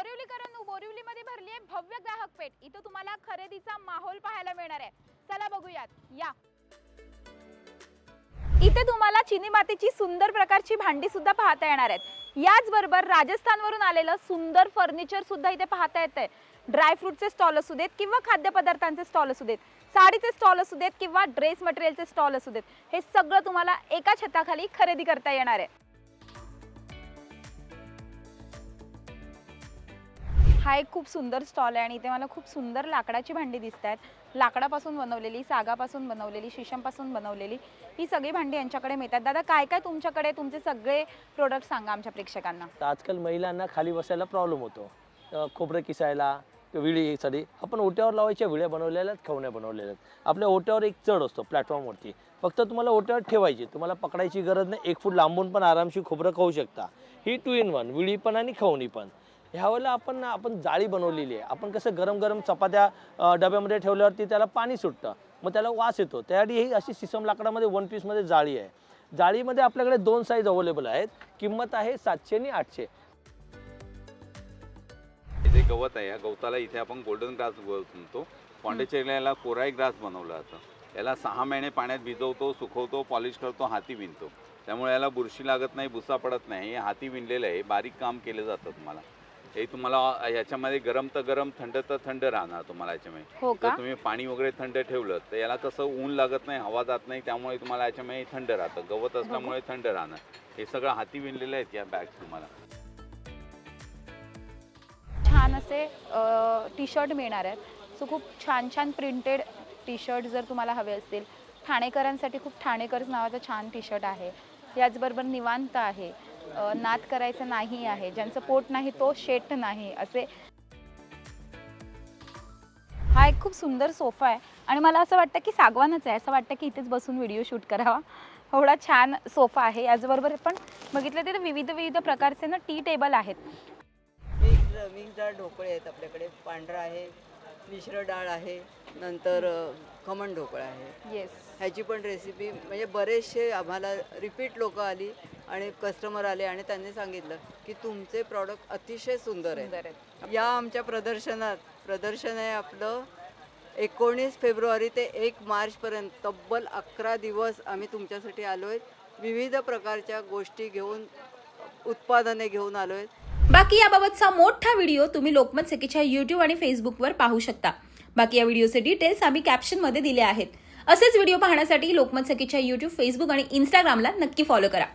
बोरिवलीकरांनो, बोरिवलीमध्ये भरली आहे भव्य ग्राहक पेठ। इथं तुम्हाला खरेदीचा माहोल पाहायला मिळणार आहे। चला बघूयात, या। इथे तुम्हाला चिनी मातीची सुंदर प्रकारची भांडी सुद्धा पाहता येणार आहेत। याचबरोबर राजस्थानवरून आलेलं सुंदर फर्निचर सुद्धा इथे पाहता येतंय। ड्राय फ्रूटचे स्टॉल असू देत किंवा खाद्यपदार्थांचे स्टॉल असू देत, साडीचे स्टॉल असू देत किंवा ड्रेस मटेरियलचे स्टॉल असू देत, हे सगळं तुम्हाला एका छताखाली खरेदी करता येणार आहे। हा एक खूप सुंदर स्टॉल आहे आणि इथे मला खूप सुंदर लाकडाची भांडी दिसतात। लाकडापासून बनवलेली, सागापासून बनवलेली, शीशमपासून बनवलेली ही सगळी भांडी यांच्याकडे मिळतात। दादा, काय काय तुमच्याकडे तुमचे सगळे प्रोडक्ट सांगा आमच्या प्रेक्षकांना। आजकाल महिलांना खाली बसायला प्रॉब्लेम होतो, खोबरं किसायला, विळीसाठी आपण ओट्यावर लावायच्या विळ्या बनवलेल्या आहेत, खवण्या बनवलेल्या आहेत। आपल्या ओट्यावर एक चढ असतो प्लॅटफॉर्मवरती, फक्त तुम्हाला ओट्यावर ठेवायची, तुम्हाला पकडायची गरज नाही। 1 फूट लांबून पण आरामशीर खोबरं खाऊ शकता। ही 2 in 1, विळी पण आणि खवणी पण। ह्यावेळेला आपण जाळी बनवलेली आहे। आपण कसं गरम गरम चपात्या डब्यामध्ये ठेवल्यावरती त्याला पाणी सुटतं, मग त्याला वास येतो। त्यासाठी ही अशी सिसम लाकडामध्ये 1 पीसमध्ये जाळी आहे। जाळीमध्ये आपल्याकडे 2 साईज अवेलेबल आहेत। किंमत आहे 700 आणि 800। इथे गवत आहे, या गवताला इथे आपण गोल्डन ग्रास म्हणतो। पॉंडिचेरीला याला कोराई ग्रास बनवलं जातं। याला 6 महिने पाण्यात भिजवतो, सुकवतो, पॉलिश करतो, हाती विणतो। त्यामुळे याला बुरशी लागत नाही, भुसा पडत नाही। हे हाती विणलेलं आहे, बारीक काम केलं जातं तुम्हाला। हे तुम्हाला याच्यामध्ये गरम तर गरम, थंड तर थंड राहणार तुम्हाला याच्यामध्ये। जर तुम्ही पाणी वगैरे थंड ठेवलं तर याला कसं ऊन लागत नाही, हवा जात नाही, त्यामुळे तुम्हाला याच्यामध्ये थंड राहतं। गवत असल्यामुळे थंड राहणार। हे सगळं हाती विणलेलं आहेत या बॅग्स तुम्हाला। छान असे टी शर्ट मिळणार आहेत। सो खूप छान छान प्रिंटेड टी शर्ट जर तुम्हाला हवे असतील, ठाणेकरांसाठी खूप ठाणेकर्स नावाचा छान टी शर्ट आहे। याचबरोबर निवांत आहे, नाद करायचं नाही आहे, ज्यांचं पोट नाही तो शेट नाही असे। हा एक खूप सुंदर सोफा आहे आणि मला असं वाटतं की सागवानच आहे। असं वाटतं की इथेच बसून व्हिडिओ शूट करावा, एवढा छान सोफा आहे। याचबरोबर पण बघितलं तर विविध प्रकारचे ना टी टेबल आहेत। मिक्स डाळ ढोकळे आहेत आपल्याकडे। पांढरा आहे, मिश्र डाळ आहे, नंतर खमण ढोकळा आहे। येस, ह्याची पण रेसिपी म्हणजे बरेचसे आम्हाला रिपीट लोक आली आणि कस्टमर आले आणि त्यांनी सांगितलं की तुमचे प्रॉडक्ट अतिशय सुंदर आहेत। या आमच्या प्रदर्शनात प्रदर्शन आहे आपलं 19 फेब्रुवारी ते 1 मार्चपर्यंत, तब्बल 11 दिवस आम्ही तुमच्यासाठी आलो आहेत। विविध प्रकारच्या गोष्टी घेऊन, उत्पादने घेऊन आलो आहेत। बाकी याबाबतचा मोठा व्हिडिओ तुम्ही लोकमत सखीच्या YouTube आणि फेसबुकवर पाहू शकता। बाकी या व्हिडिओचे डिटेल्स आम्ही कॅप्शनमध्ये दिले आहेत। असेच व्हिडिओ पाहण्यासाठी लोकमत सखीच्या YouTube, फेसबुक आणि Instagramला नक्की फॉलो करा।